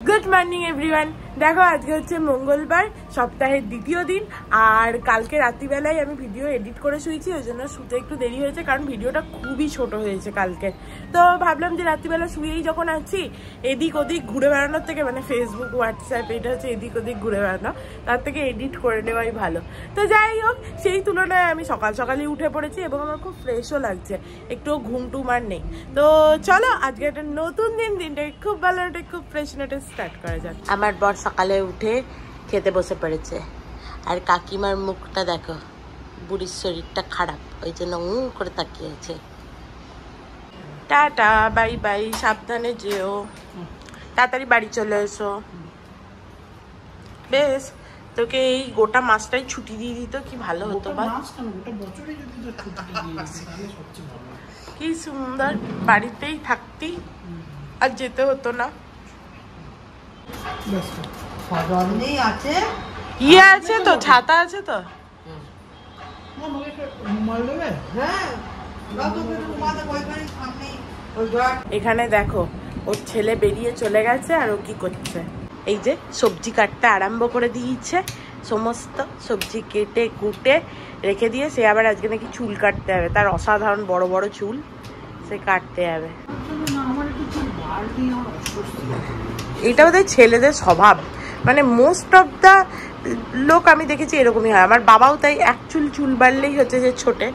Good morning everyone. দেখো আজকে হচ্ছে মঙ্গলবার, সপ্তাহের দ্বিতীয় দিন। আর কালকে রাত্রিবেলায় আমি ভিডিও এডিট করে শুয়েছি, ওই জন্য শুতে একটু দেরি হয়েছে, কারণ ভিডিওটা খুবই ছোট হয়েছে কালকে। তো ভাবলাম যে রাত্রিবেলা শুয়েই যখন আছি, এদিক ওদিক ঘুরে বেড়ানোর থেকে, মানে ফেসবুক হোয়াটসঅ্যাপ এটা হচ্ছে এদিক ওদিক ঘুরে বেড়ানো, তার থেকে এডিট করে নেওয়াই ভালো। তো যাই হোক, সেই তুলনায় আমি সকাল সকালই উঠে পড়েছি এবং আমার খুব ফ্রেশও লাগছে, একটু ঘুম টুম আর নেই। তো চলো আজকে একটা নতুন দিনটাকে খুব ভালো একটা খুব ফ্রেশ নেটে স্টার্ট করা যাক। আমার বর সকালে উঠে খেতে বসে পড়েছে, আর কাকিমার মুখটা দেখো, বুড়ির শরীরটা খারাপ, ওই জন্য করে তাকিয়েছে। টাটা, বাই বাই, সাবধানে যেও, তাড়াতাড়ি বাড়ি চলে এসো। বেশ, তোকে এই গোটা মাসটাই ছুটি দিয়ে দিত কি ভালো হতো। কি সুন্দর, বাড়িতেই থাকতি আর যেতে হতো না। ইয়ে আছে তো, ছাতা আছে তো। এখানে দেখো, ওর ছেলে বেরিয়ে চলে গেছে, আর ও কি করছে, এই যে সবজি কাটতে আরম্ভ করে দিয়েছে। সমস্ত সবজি কেটে কুটে রেখে দিয়ে, সে আবার আজকে নাকি চুল কাটতে হবে, তার অসাধারণ বড় বড় চুল, সে কাটতে হবে। এটা বোধহয় ছেলেদের স্বভাব, মানে মোস্ট অফ দা লোক আমি দেখেছি এরকমই হয়। আমার বাবাও তাই, এক চুল বাড়লেই হচ্ছে যে ছোটে,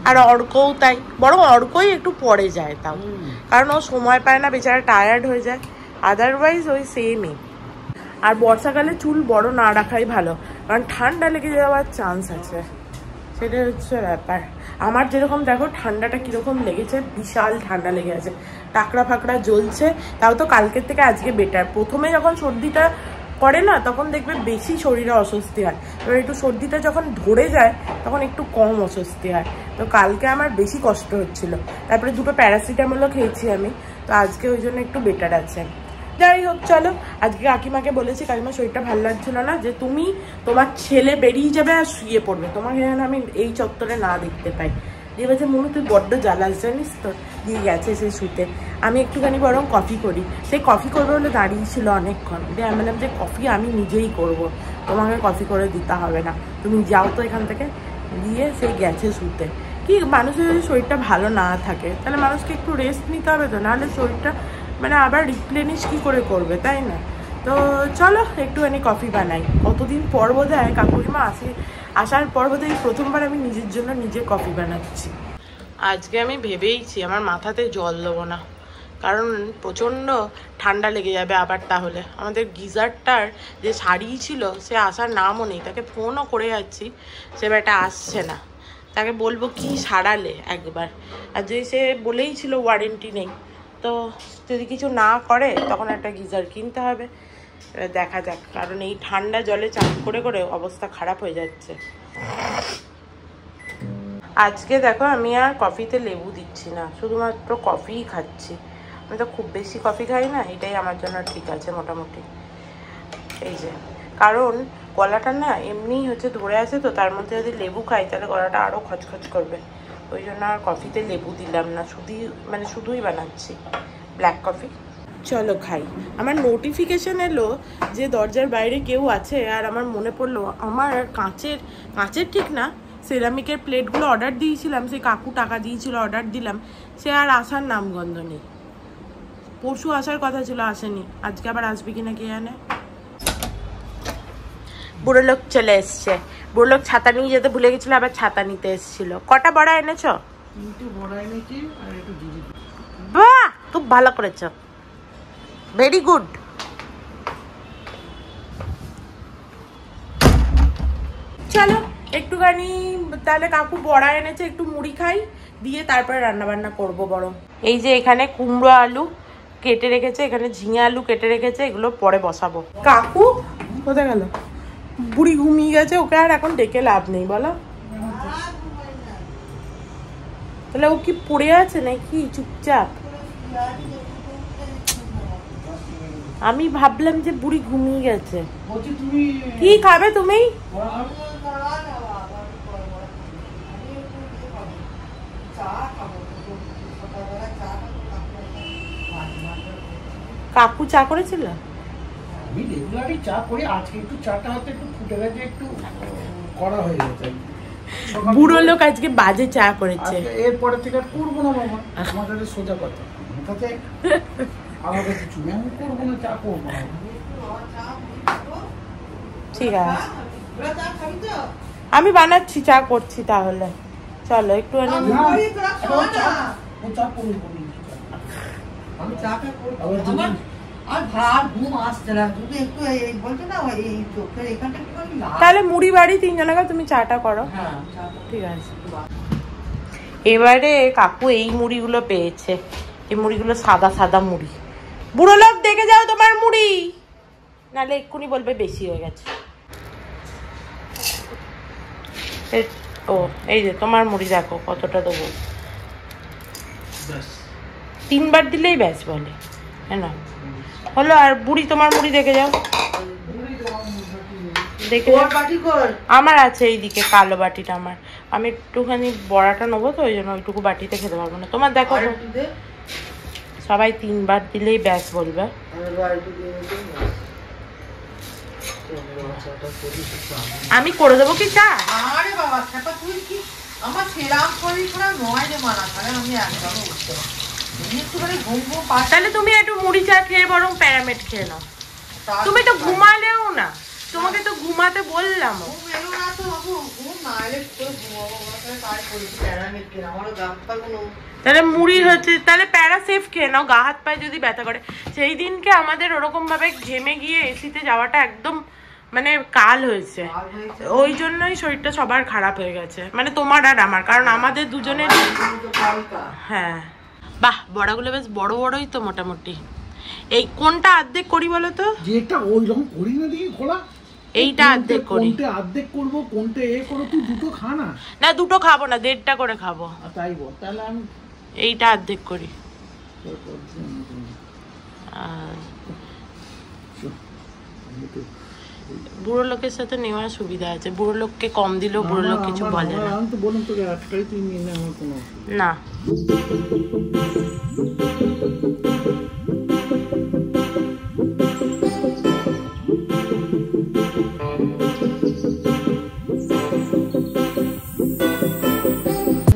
আর অর্কও তাই, বরং অর্কই একটু পরে যায় তাও, কারণ ও সময় পায় না, বেচারা টায়ার্ড হয়ে যায়। আদারওয়াইজ ওই সেমই। আর বর্ষাকালে চুল বড় না রাখাই ভালো, কারণ ঠান্ডা লেগে যাওয়ার চান্স আছে, সেটা হচ্ছে ব্যাপার। আমার যেরকম দেখো ঠান্ডাটা কীরকম লেগেছে, বিশাল ঠান্ডা লেগে আছে, টাকরা ফাকড়া জ্বলছে। তাও তো কালকের থেকে আজকে বেটার। প্রথমে যখন সর্দিটা করে না, তখন দেখবে বেশি শরীরে অস্বস্তি হয়, এবার একটু সর্দিটা যখন ধরে যায় তখন একটু কম অস্বস্তি হয়। তো কালকে আমার বেশি কষ্ট হচ্ছিল, তারপরে দুটো প্যারাসিটামলও খেয়েছি আমি, তো আজকে ওই জন্য একটু বেটার আছে। যাই হোক, চলো আজকে কাকিমাকে বলেছি, কাকিমা শরীরটা ভালো লাগছিল না, যে তুমি তোমার ছেলে বেরিয়ে যাবে আর শুয়ে পড়বে, তোমাকে যেন আমি এই চত্বরে না দেখতে পাই। দিয়ে বলছে, মনু তুই বড্ড জ্বালাস জানিস তো, দিয়ে গেছে সে শুতে। আমি একটুখানি বরং কফি করি, সেই কফি করবে বলে দাঁড়িয়েছিল অনেকক্ষণ, দিয়ে আমি বললাম যে কফি আমি নিজেই করব, তোমাকে কফি করে দিতে হবে না, তুমি যাও তো এখান থেকে। দিয়ে সেই গেছে শুতে। কি মানুষের যদি শরীরটা ভালো না থাকে, তাহলে মানুষকে একটু রেস্ট নিতে হবে তো, নাহলে শরীরটা মানে আবার রিপ্লেনিশ কি করে করবে, তাই না? তো চলো একটুখানি কফি বানাই। কতদিন পর বোধহয় কাকুরিমা আসার পর বোধহয় প্রথমবার আমি নিজের জন্য নিজে কফি বানাচ্ছি। আজকে আমি ভেবেইছি আমার মাথাতে জল দেবো না, কারণ প্রচণ্ড ঠান্ডা লেগে যাবে আবার। তাহলে আমাদের গিজারটার যে সারিয়েছিল, সে আসার নামও নেই, তাকে ফোনও করে যাচ্ছি, সে ব্যাটা আসছে না। তাকে বলবো কি সারালে একবার, আর যদি সে বলেই ছিল ওয়ারেন্টি নেই, তো যদি কিছু না করে তখন একটা গিজার কিনতে হবে। এবার দেখা যাক, কারণ এই ঠান্ডা জলে চান করে করে অবস্থা খারাপ হয়ে যাচ্ছে। আজকে দেখো আমি আর কফিতে লেবু দিচ্ছি না, শুধুমাত্র কফিই খাচ্ছি। আমি তো খুব বেশি কফি খাই না, এটাই আমার জন্য ঠিক আছে মোটামুটি। এই যে, কারণ গলাটা না এমনিই হচ্ছে ধরে আছে, তো তার মধ্যে যদি লেবু খাই তাহলে গলাটা আরও খচখচ করবে, ওই জন্য আর কফিতে লেবু দিলাম না, শুধুই বানাচ্ছি ব্ল্যাক কফি। চলো খাই। আমার নোটিফিকেশন এলো যে দরজার বাইরে কেউ আছে, আর আমার মনে পড়লো আমার কাঁচের ঠিক না, সেরামিকের প্লেটগুলো অর্ডার দিয়েছিলাম, সেই কাকু টাকা দিয়েছিল, অর্ডার দিলাম, সে আর আসার নামগন্ধ নেই। পরশু আসার কথা ছিল, আসেনি, আজকে আবার আসবে কিনা কে জানে। বুড়ো লোক চলে এসছে, বুড়ো লোক ছাতা নিয়ে যেতে ভুলে গেছিল, আবার ছাতা নিতে এসেছিল। কটা বড়া এনেছো? বাহ, খুব ভালো করেছ, ভেরি গুড। চলো একটুখানি তাহলে, কাকু বড়া এনেছে, একটু মুড়ি খাই, দিয়ে তারপরে রান্না বান্না করবো বরং। এই যে এখানে কুমড়ো আলু কেটে রেখেছে, এখানে ঝিঙে আলু কেটে রেখেছে, এগুলো পরে বসাবো। কাকু কোথায় গেল? বুড়ি ঘুমিয়ে গেছে, ওকে আর এখন ডেকে লাভ নেই বলো। তাহলে ও কি পড়ে আছে নাকি চুপচাপ? আমি ভাবলাম যে বুড়ি ঘুমিয়ে গেছে। কি খাবে তুমি? কাকু চা করেছিল? আমি রেগুলারই চা করি, আজকে একটু চাটা হয়তো একটু ফুটে গেছে, একটু করা হয়ে গেছে। বুড়ো লোক আজকে বাজে চা করেছে। এরপরে থেকে আর করবো না বাবা, আমার কাছে সোজা কথা, আমার কাছে চুমি, আমি করবো না, চা করবো না। ঠিক আছে, আমি বানাচ্ছি, চা করছি তাহলে। চলো একটু তাহলে মুড়ি বাড়ি 3 জনকে তুমি চাটা করো। ঠিক আছে। এবারে কাকু এই মুড়িগুলো পেয়েছে, এই মুড়িগুলো সাদা সাদা মুড়ি। বুড়ো লোক দেখে যাও তোমার মুড়ি, নাহলে এক্ষুনি বলবে বেশি হয়ে গেছে। ও এই যে তোমার মুড়ি দেখো কতটা দেবো, 3 বার দিলেই ব্যাস বলে, হ্যাঁ না হলো। আর বুড়ি তোমার মুড়ি দেখে যাও, দেখে আমার আছে এইদিকে কালো বাটিটা আমার, আমি একটুখানি বড়াটা নেবো তো ওই জন্য ওইটুকু বাটিতে খেতে পারবো না। তোমার দেখো সবাই 3 বার দিলেই ব্যাস বলবে। আমি করে দেবো কি চা? আরে বাবা তুই কি আমার সেরাম করি ছাড়া নয় রে মানা, তাহলে আমি একদম উঠতে তাহলে তুমি একটু মুড়ি চা খেয়ে বরং প্যারামেড খেয়ে নাও। তুমি তো ঘুমালেও না, তোমাকে তো ঘুমাতে বললাম। তাহলে মুড়ি হচ্ছে, তাহলে প্যারা সেফ খেয়ে নাও, গা হাত পায়ে যদি ব্যথা করে। সেই দিনকে আমাদের ওরকম ভাবে ঘেমে গিয়ে এসিতে যাওয়াটা একদম মানে কাল হয়েছে, ওই জন্যই শরীরটা সবার খারাপ হয়ে গেছে, মানে তোমার আর আমার, কারণ আমাদের দুজনের। হ্যাঁ বাহ, বড়াগুলো বেশ বড় বড়ই তো মোটামুটি। এই কোনটা অর্ধেক করি বলো তো? যেটা ওইরকম করি না দেখি খোলা, এইটা অর্ধেক করি। কোনটা অর্ধেক করব, কোনটা এ করো, তুই দুটো খা না। না দুটো খাবো না, 1.5টা করে খাবো। তাই বল, তাহলে আমি এইটা অর্ধেক করি। বুড়ো লোকের সাথে নেওয়ার সুবিধা আছে, বুড়ো লোককে কম দিলেও বুড়ো লোক কিছু বলে না। আমি তো বললাম তোকে আজকাল তুই নিয়ে নে, আমার কোনো না।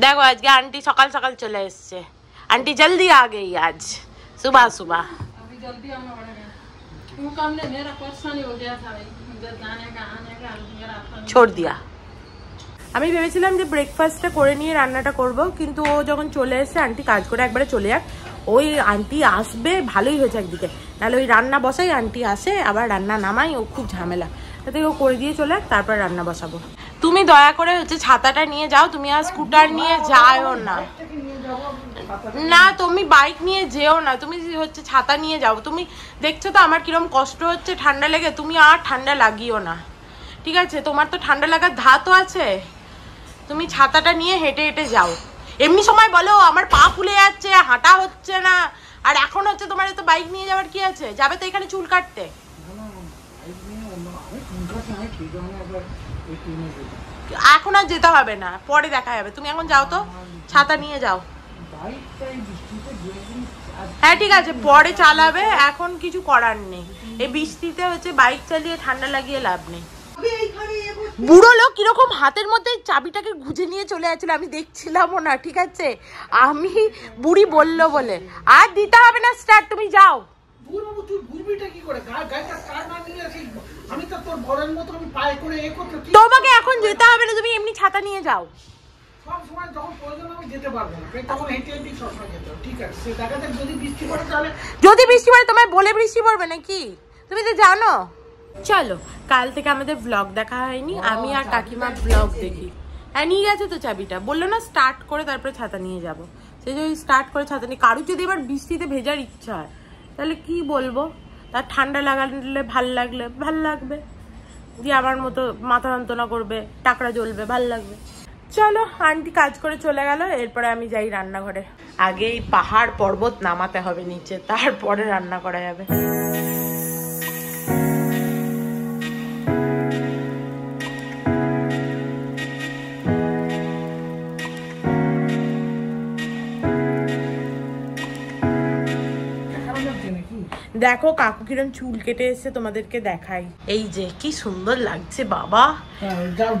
দেখো আজকে আন্টি সকাল সকাল চলে এসছে, आंटी जल्दी आ गई आज सुबह सुबह। अभी जल्दी आना पड़ेगा, वो काम ने मेरा परेशानी हो गया था इधर जाने का आने का, मेरा छोड़ दिया। আমি ভেবেছিলাম যে ব্রেকফাস্টটা করে নিয়ে রান্নাটা করব, কিন্তু ও যখন চলে এসেছে আন্টি কাজ করে একবারে চলে যাক, ওই আন্টি আসবে ভালোই হয়েছে একদিকে, নাহলে ওই রান্না বসাই আন্টি আসে আবার রান্না নামাই, ও খুব ঝামেলা, তাতে ও করে দিয়ে চলে যাক তারপর রান্না বসাবো। তুমি দয়া করে হচ্ছে ছাতাটা নিয়ে যাও, তুমি আর স্কুটার নিয়ে যাও না, না তুমি বাইক নিয়ে যেও না, তুমি হচ্ছে ছাতা নিয়ে যাও। তুমি দেখছো তো আমার কিরম কষ্ট হচ্ছে ঠান্ডা লেগে, তুমি আর ঠান্ডা লাগিও না, ঠিক আছে? তোমার তো ঠান্ডা লাগার ধাতও আছে, তুমি ছাতাটা নিয়ে হেঁটে হেঁটে যাও। এমনি সময় বলো আমার পা ফুলে যাচ্ছে, হাঁটা হচ্ছে না, আর এখন হচ্ছে তোমার তো বাইক নিয়ে যাওয়ার কি আছে, যাবে তো এখানে চুল কাটতে। এখন আর যেতে হবে না, পরে দেখা যাবে, তুমি এখন যাও তো, ছাতা নিয়ে যাও। হ্যাঁ ঠিক আছে পরে চালাবে, এখন কিছু করার নেই, এই বৃষ্টিতে হচ্ছে বাইক চালিয়ে ঠান্ডা লাগিয়ে লাভ নেই। বুড়ো লোক কিরকম হাতের মধ্যে চাবিটাকে গুজে নিয়ে চলে যাচ্ছিল, আমি দেখছিলামও না, ঠিক আছে? আমি বুড়ি বললো বলে আর দিতে হবে না স্টার্ট, তুমি যাও। তোমাকে এখন যেতে হবে না, তুমি এমনি ছাতা নিয়ে যাও। যদি বৃষ্টি পড়ে তোমায় বলে বৃষ্টি পড়বে নাকি, তুমি তো জানো। চলো কাল থেকে আমাদের ব্লগ দেখা হয়নি, আমি আর কাকিমা ব্লগ দেখি। হ্যাঁ নিয়ে গেছে তো চাবিটা, বললো না স্টার্ট করে তারপরে ছাতা নিয়ে যাব, সেই জন্য স্টার্ট করে ছাতা নিয়ে। কারুর যদি এবার বৃষ্টিতে ভেজার ইচ্ছা হয় তাহলে কি বলবো, তার ঠান্ডা লাগালে ভাল লাগবে, দিয়ে আমার মতো মাথা যন্ত্রণা করবে, টাকরা জ্বলবে, ভাল লাগবে। চলো আন্টি কাজ করে চলে গেল, এরপরে আমি যাই রান্নাঘরে। আগে এই পাহাড় পর্বত নামাতে হবে নিচে, তারপরে রান্না করা যাবে। দেখো কাকু কিরম চুল কেটে এসছে, তোমাদেরকে দেখাই। এই যে কি সুন্দর লাগছে বাবা,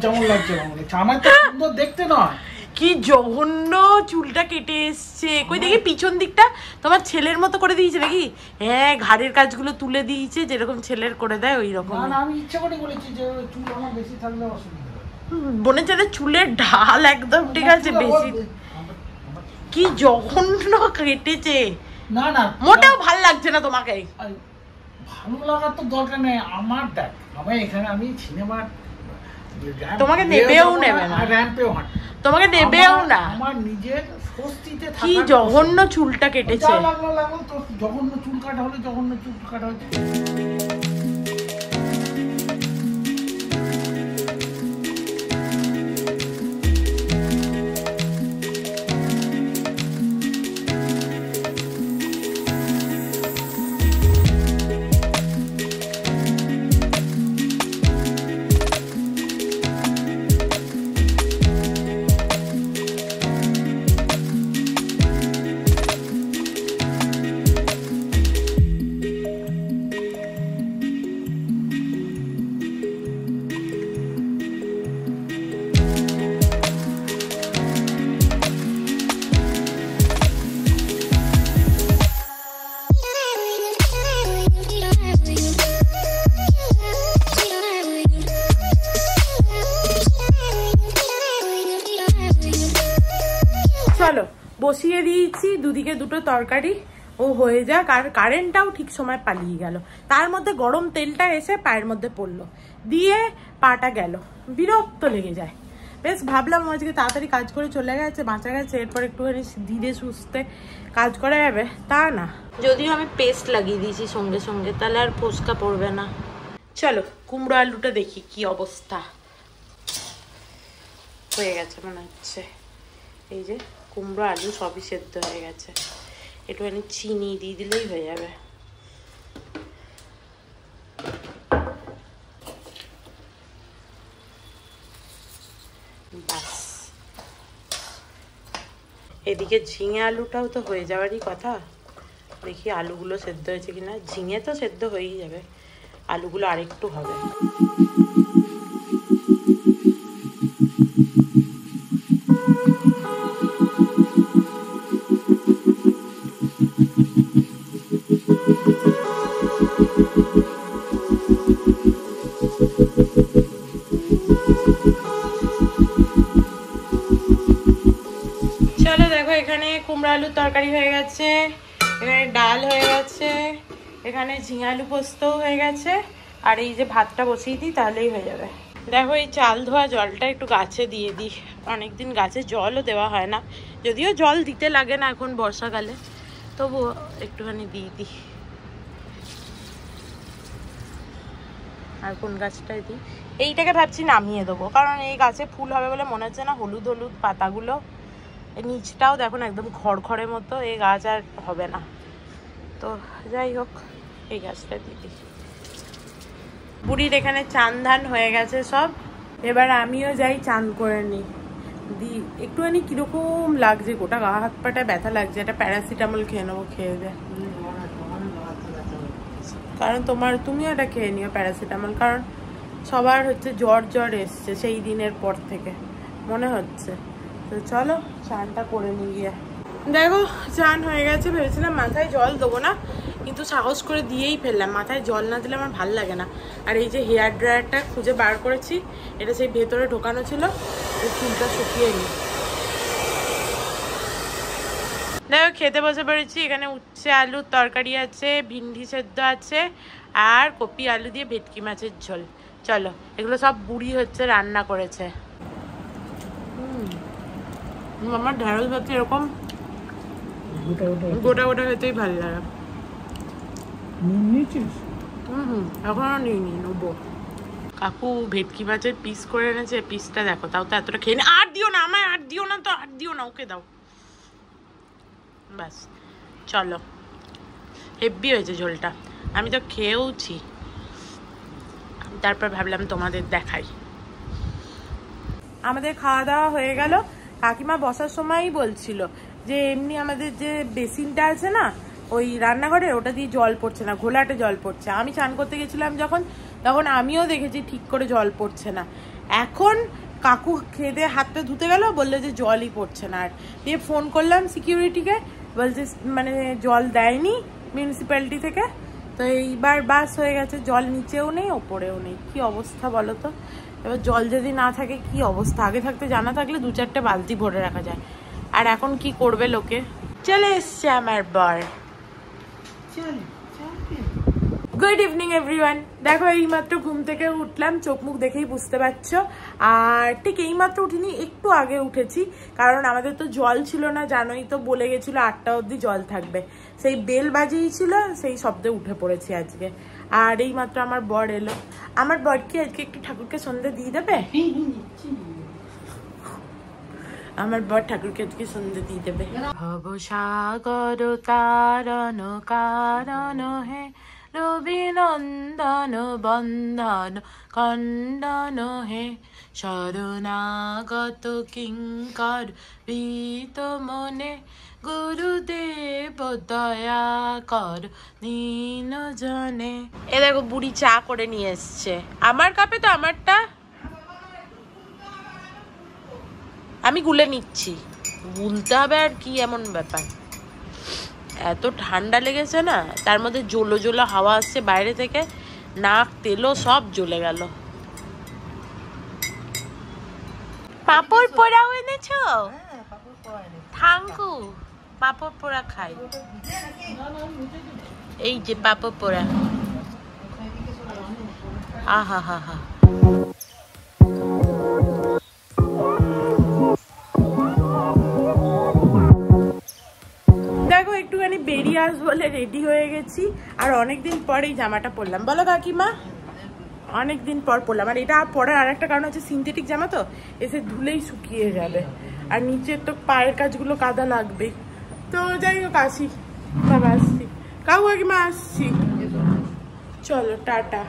যেমন লাগছে আমার তো সুন্দর দেখতে নয়, কি জঘন্য চুলটা কেটে এসছে। কই দেখি পিছন দিকটা তোমার ছেলের মতো করে দিয়েছে নাকি? হ্যাঁ, ঘাড়ের কাজগুলো তুলে দিয়েছে যেরকম ছেলের করে দেয় ওই রকম। না আমি ইচ্ছা করে বলেছি যে চুল আমার বেশি থাকলে অসুবিধা হবে। বোনের ছেলে চুলের ঢাল একদম ঠিক আছে, বেশি কি জঘন্য কেটেছে। না না মোটেও ভাল লাগছে না তোমাকে। ভালো লাগার তো দরকার নেই আমার। দেখ আমি এখানে আমি সিনেমা তোমাকে নেবেও নেবে না, র্যাম্পেও হাঁট, তোমাকে নেবেও না। আমার নিজের স্বস্তিতে থাকা। কি জঘন্য চুলটা কেটেছে। লাগলো তো জঘন্য চুল কাটা হলে জঘন্য চুল কাটা হচ্ছে। চলো বসিয়ে দিয়েছি দুদিকে দুটো তরকারি, ও হয়ে যাক। আর কারেন্টটাও ঠিক সময় পালিয়ে গেল, তার মধ্যে গরম তেলটা এসে পায়ের মধ্যে পড়লো, দিয়ে পাটা গেল, বিরক্ত লেগে যায়। বেশ ভাবলাম আজকে তাড়াতাড়ি কাজ করে চলে গেছে, বাঁচা গেছে, এরপর একটুখানি ধীরে সুস্থে কাজ করা যাবে, তা না। যদিও আমি পেস্ট লাগিয়ে দিয়েছি সঙ্গে সঙ্গে, তাহলে আর ফোসকা পড়বে না। চলো কুমড়ো আলুটা দেখি কি অবস্থা। হয়ে গেছে মনে হচ্ছে। এই যে কুমড়ো আলু সবই সেদ্ধ হয়ে গেছে, একটুখানি চিনি দিয়ে দিলেই হয়ে যাবে। বাস, এদিকে ঝিঙে আলুটাও তো হয়ে যাওয়ারই কথা। দেখি আলুগুলো সেদ্ধ হয়েছে কিনা। ঝিঙে তো সেদ্ধ হয়েই যাবে, আলুগুলো আরেকটু হবে। চলো দেখো, এখানে কুমড়ো আলুর তরকারি হয়ে গেছে, এখানে ডাল হয়ে গেছে, এখানে ঝিঙে আলু পোস্তও হয়ে গেছে, আর এই যে ভাতটা বসিয়ে দিই তাহলেই হয়ে যাবে। দেখো এই চাল ধোয়া জলটা একটু গাছে দিয়ে দিই, অনেকদিন গাছে জলও দেওয়া হয় না, যদিও জল দিতে লাগে না এখন বর্ষাকালে, তবু একটুখানি দিয়ে দিই। আর কোন গাছটায় দিই, এইটাকে ভাবছি নামিয়ে দেবো, কারণ এই গাছে ফুল হবে বলে মনে হচ্ছে না। হলুদ হলুদ পাতাগুলো, নিচটাও দেখুন একদম খড়খড়ের মতো, এই গাছ আর হবে না। তো যাই হোক, এই গাছটা দিদি। বুড়ির এখানে চান ধান হয়ে গেছে সব, এবার আমিও যাই চান করে নিই। দি একটুখানি কিরকম লাগছে, গোটা গা হাত পাটা ব্যথা লাগছে, একটা প্যারাসিটামল খেয়ে নেবো, খেয়ে দে। কারণ তুমিও এটা খেয়ে নিও প্যারাসিটামল, কারণ সবার হচ্ছে জ্বর জ্বর এসছে সেই দিনের পর থেকে মনে হচ্ছে। তো চলো চানটা করে নিয়ে গিয়ে। দেখো চান হয়ে গেছে, ভেবেছিলাম মাথায় জল দেবো না, কিন্তু সাহস করে দিয়েই ফেললাম। মাথায় জল না দিলে আমার ভাল লাগে না। আর এই যে হেয়ার ড্রায়ারটা খুঁজে বার করেছি, এটা সেই ভেতরে ঢোকানো ছিল, এই চুলটা শুকিয়ে নিই। দেখো খেতে বসে পড়েছি, এখানে উচ্ছে আলুর তরকারি আছে, ভিন্ডি সেদ্ধ আছে, আর কপি আলু দিয়ে ভেটকি মাছের ঝোল। চলো এগুলো সব বুড়ি হচ্ছে রান্না করেছে। আমার ঢেঁড়স ভাত এরকম গোটা গোটা খেতেই ভালো লাগে। এখনো নিইনি, নেবো। কাকু ভেটকি মাছের পিস করে এনেছে, পিসটা দেখো, তাও তো এতটা খেয়ে নি। আর দিও না আমায়, আর দিও না, তো আর দিও না, ওকে দাও ব্যাস। চলো, হেভি হয়েছে ঝোলটা, আমি তো খেয়েওছি। তারপর ভাবলাম তোমাদের দেখাই। আমাদের খাওয়া দাওয়া হয়ে গেল। কাকিমা বসার সময়ই বলছিল যে এমনি আমাদের যে বেসিনটা আছে না, ওই রান্নাঘরে ওটা দিয়ে জল পড়ছে না, ঘোলাটে জল পড়ছে। আমি চান করতে গেছিলাম যখন, তখন আমিও দেখেছি ঠিক করে জল পড়ছে না। এখন কাকু খেয়ে হাতটা ধুতে গেল, বললো যে জলই পড়ছে না। আর দিয়ে ফোন করলাম সিকিউরিটিকে, বলছে মানে জল দেয়নি মিউনিসিপ্যালিটি থেকে। তো এইবার বাস হয়ে গেছে, জল নিচেও নেই ওপরেও নেই। কি অবস্থা বলো তো। এবার জল যদি না থাকে কি অবস্থা। আগে থাকতে জানা থাকলে 2-4টে বালতি ভরে রাখা যায়। আর এখন কি করবে লোকে। চলে এসছে আমার বর। Good evening everyone. দেখো এইমাত্র ঘুম থেকে উঠলাম, চোখ মুখ দেখেই বুঝতে পারছো। আর ঠিক এইমাত্র উঠিনি, একটু আগে উঠেছি, কারণ আমাদের তো জল ছিল না, জানোই তো, বলে গেছিলো 8টা অবধি জল থাকবে। সেই বেল বাজিয়েই ছিল, সেই শব্দে উঠে পড়েছি আজকে। আর এইমাত্র আমার বর এলো। আমার বর কি আজকে একটু ঠাকুরকে সন্ধ্যে দিয়ে দেবে? আমার বর ঠাকুরকে আজকে সন্ধ্যে দিয়ে দেবে। ভব সাগর তারণ কারণ হে, রবি নন্দন বন্ধন খণ্ডন হে, শরণাগত কিঙ্কর প্রীত মনে, গুরুদেব দয়া কর দীন জনে। এ দেখো বুড়ি চা করে নিয়ে এসছে আমার কাপে, তো আমারটা আমি গুলে নিচ্ছি। গুলতে হবে আর কি, এমন ব্যাপার। এত ঠান্ডা লেগেছে না, তার মধ্যে জোলো জোলো হাওয়া আসছে বাইরে থেকে, নাক তেলো সব জ্বলে গেল। পাপড় পোড়াও এনেছো? থাঙ্কু, পাপড় পোড়া খাই। এই যে পাপড় পোড়া, আহা হা হা। দেখো একটুখানি বেরিয়ে আস বলে রেডি হয়ে গেছি। আর অনেকদিন পর এই জামাটা পরলাম, বলো কাকিমা? অনেকদিন পর পরলাম। আর এটা পরার আর একটা কারণ হচ্ছে, সিনথেটিক জামা তো, এসে ধুলেই শুকিয়ে যাবে। আর নিচের তো পায়ের কাজগুলো কাদা লাগবে। তো যাই হোক, আসি, বাবা আসছি, কাকু কাকিমা আসছি, চলো টাটা।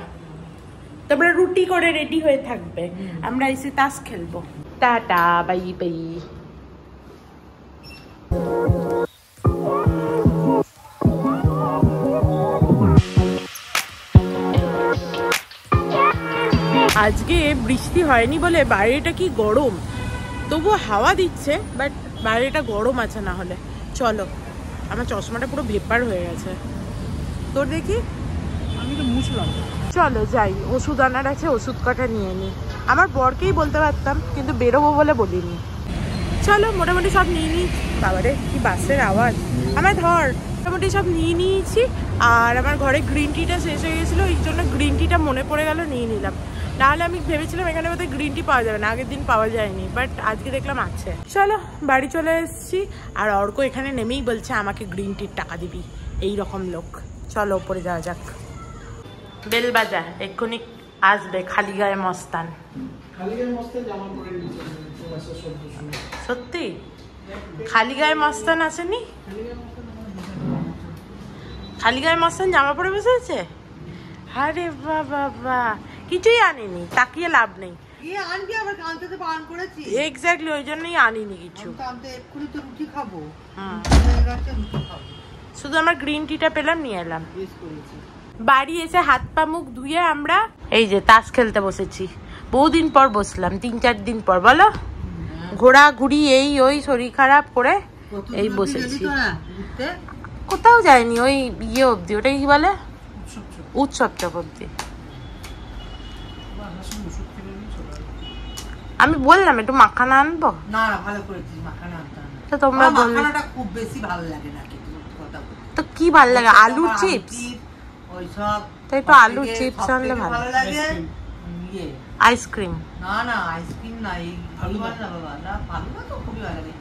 তারপরে রুটি করে রেডি হয়ে থাকবে, আমরা এসে তাস খেলবো। Tata, bye bye. আজকে বৃষ্টি হয়নি বলে বাইরেটা কি গরম, তবুও হাওয়া দিচ্ছে, বাট বাইরেটা গরম আছে। না হলে চলো, আমার চশমাটা পুরো ভেপার হয়ে গেছে। তোর দেখি, আমি তো মুছলাম। চলো যাই, ওষুধ আনার আছে, ওষুধ কটা নিয়ে নিই। আমার বরকেই বলতে পারতাম, কিন্তু বেরোবো বলে বলিনি। চলো মোটামুটি সব নিয়ে নিই। বাবারে কি বাসের আওয়াজ, আমায় ধর। মোটামুটি সব নিয়ে নিয়েছি। আর আমার ঘরে গ্রিন টিটা শেষ হয়ে গেছিলো, এই জন্য গ্রিন টিটা মনে পড়ে গেল, নিয়ে নিলাম। নাহলে আমি ভেবেছিলাম এখানে বোধহয় গ্রিন টি পাওয়া যাবে না, আগের দিন পাওয়া যায়নি, বাট আজকে দেখলাম আছে। চলো বাড়ি চলে এসেছি। আর অর্ক এখানে নেমেই বলছে আমাকে গ্রিন টির টাকা দিবি, এই রকম লোক। চলো ওপরে যাওয়া যাক। বেল বাজা, এক্ষুনি আসবে খালি গায়ে মস্তান। সত্যি খালি গায়ে মস্তান আসেনি? খালি গায়ে মস্তান জামা পরে বসে আছে? আরে বাবা, কিছুই আনিনি, তাকিয়ে লাভ নেই। এক্স্যাক্টলি, ওই জন্যই আনিনি কিছু। শুধু আমার গ্রিন টিটা পেলাম, নিয়ে এলাম। বাড়ি এসে হাত পা মুখ ধুয়ে আমরা এই যে তাস খেলতে বসেছি। বহুদিন পর বসলাম, 3-4 দিন পর। বলো, ঘোরাঘুরি এই ওই শরীর খারাপ করে এই বসেছি। কোথাও যায়নি, ওই ইয়ে অব্দি, ওটা কি বলে, উৎসব চক অব্দি। আমি বললাম একটু মাখানা আনবো না, ভালো করেছিস, মাখানা আনতে। তো তোমরা বললে মাখানাটা খুব বেশি ভালো লাগে না, কথা তো কি ভালো লাগে? আলুর চিপস, ওই সব। তাই তো আলুর চিপস আনলে ভালো লাগে। আইসক্রিম, না না আইসক্রিম না, এই আলু বল না বাবা, না আলু না তো খুবই ভালো লাগে।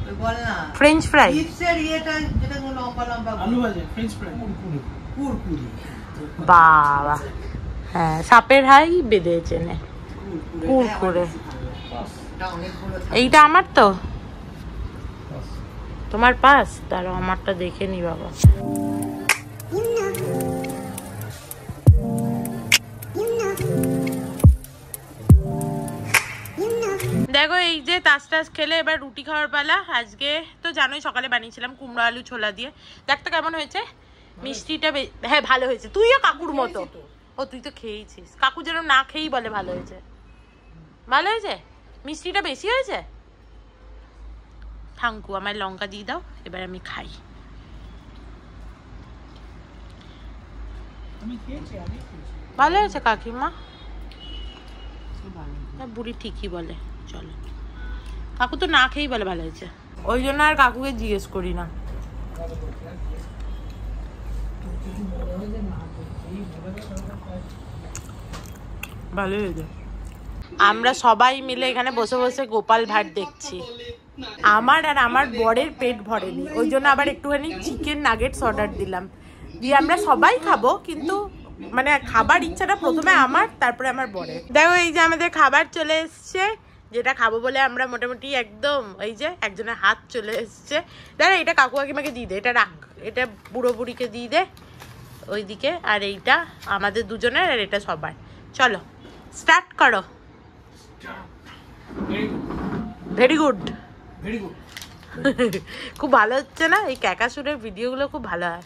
ওই বল না ফ্রেঞ্চ ফ্রাই, চিপসের ইয়েটা যেটা লম্বা লম্বা আলু ভাজা, ফ্রেঞ্চ ফ্রাই, কুরকুরি। বাবা হ্যাঁ, সাপের হাই বেঁধেছে নে, কুরকুরে। এইটা আমার তো, তোমার পাস, দাঁড়াও আমারটা দেখে নি বাবা। দেখো এই যে তাস টাস খেলে এবার রুটি খাওয়ার পালা। আজকে তো জানোই সকালে বানিয়েছিলাম কুমড়ো আলু ছোলা দিয়ে। দেখতে কেমন হয়েছে? মিষ্টিটা হ্যাঁ ভালো হয়েছে। তুইও কাকুর মতো। ও তুই তো খেয়েছিস। কাকু যেন না খেয়েই বলে ভালো হয়েছে। ভালো হয়েছে? মিষ্টিটা বেশি হয়েছে? ঠাঙ্কু আমায় লঙ্কা দিয়ে দাও, এবার আমি খাই। ভালো হয়েছে কাকিমা? বুড়ি ঠিকই বলে। চলো, কাকু তো না খেয়েই বলে ভালো হয়েছে, ওই জন্য আর কাকুকে জিজ্ঞেস করি না। ভালো হয়েছে। আমরা সবাই মিলে এখানে বসে বসে গোপাল ভাট দেখছি। আমার আর আমার বরের পেট ভরেনি, ওই জন্য আবার একটুখানি চিকেন নাগেটস অর্ডার দিলাম, দিয়ে আমরা সবাই খাবো, কিন্তু মানে খাবার ইচ্ছাটা প্রথমে আমার, তারপরে আমার বরের। দেখো এই যে আমাদের খাবার চলে এসছে, যেটা খাবো বলে আমরা মোটামুটি একদম এই যে একজনের হাত চলে এসছে। দাঁড়া, এটা কাকু কাকিমাকে দিয়ে দে, এটা রাখ, এটা বুড়ো বুড়িকে দিয়ে দে ওইদিকে, আর এইটা আমাদের দুজনের, আর এটা সবার। চলো স্টার্ট করো। Very good, very good. খুব ভালো হচ্ছে না? এই ক্যাকাসুরের ভিডিওগুলো খুব ভালো হয়।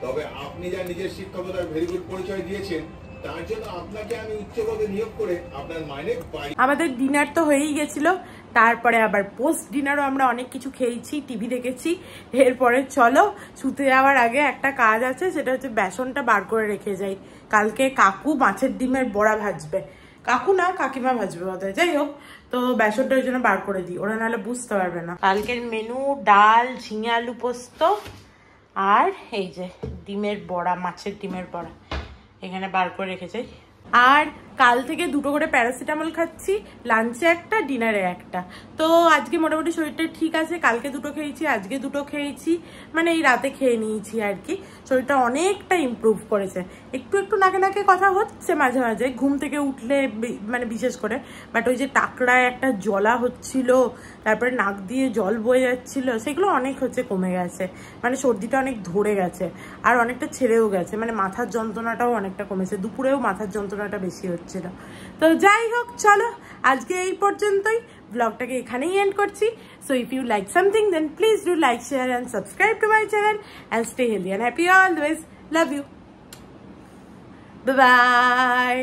তবে আপনি যা নিজের শিক্ষকতার ভেরি গুড পরিচয় দিয়েছেন, তার জন্য আপনাকে আমি উচ্চ পদে নিয়োগ করে আপনার মাইনে বাড়িয়ে। আমাদের ডিনার তো হয়েই গেছিল, তারপরে আবার পোস্ট ডিনারও আমরা অনেক কিছু খেয়েছি, টিভি দেখেছি। এরপরে চলো শুতে যাওয়ার আগে একটা কাজ আছে, সেটা হচ্ছে বেসনটা বার করে রেখে যাই। কালকে কাকু মাছের ডিমের বড়া ভাজবে, কাকু না কাকিমা ভাজবে বোধহয়, যাই হোক, তো বেসনটা ওই জন্য বার করে দিই, ওরা নাহলে বুঝতে পারবে না। কালকের মেনু ডাল, ঝিঙে আলু পোস্ত, আর এই যে ডিমের বড়া, মাছের ডিমের বড়া এখানে বার করে রেখে যাই। আর কাল থেকে 2টো করে প্যারাসিটামল খাচ্ছি, লাঞ্চে একটা, ডিনারে একটা। তো আজকে মোটামুটি শরীরটা ঠিক আছে, কালকে 2টো খেয়েছি, আজকে 2টো খেয়েছি, মানে এই রাতে খেয়ে নিয়েছি আর কি। শরীরটা অনেকটা ইমপ্রুভ করেছে। একটু একটু নাকে নাকে কথা হচ্ছে মাঝে মাঝে ঘুম থেকে উঠলে, মানে বিশেষ করে, বাট ওই যে টাকরায় একটা জ্বলা হচ্ছিল, তারপরে নাক দিয়ে জল বয়ে যাচ্ছিল, সেগুলো অনেক হচ্ছে কমে গেছে, মানে সর্দিটা অনেক ধরে গেছে, আর অনেকটা ছেড়েও গেছে, মানে মাথার যন্ত্রণাটাও অনেকটা কমেছে, দুপুরেও মাথার যন্ত্রণাটা বেশি হচ্ছিল। তো যাই হোক, চলো আজকে এই পর্যন্তই, ব্লগটাকে এখানেই এন্ড করছি। So if you like something then please do like, share and subscribe to my channel and stay healthy and happy always. Love you, bye by.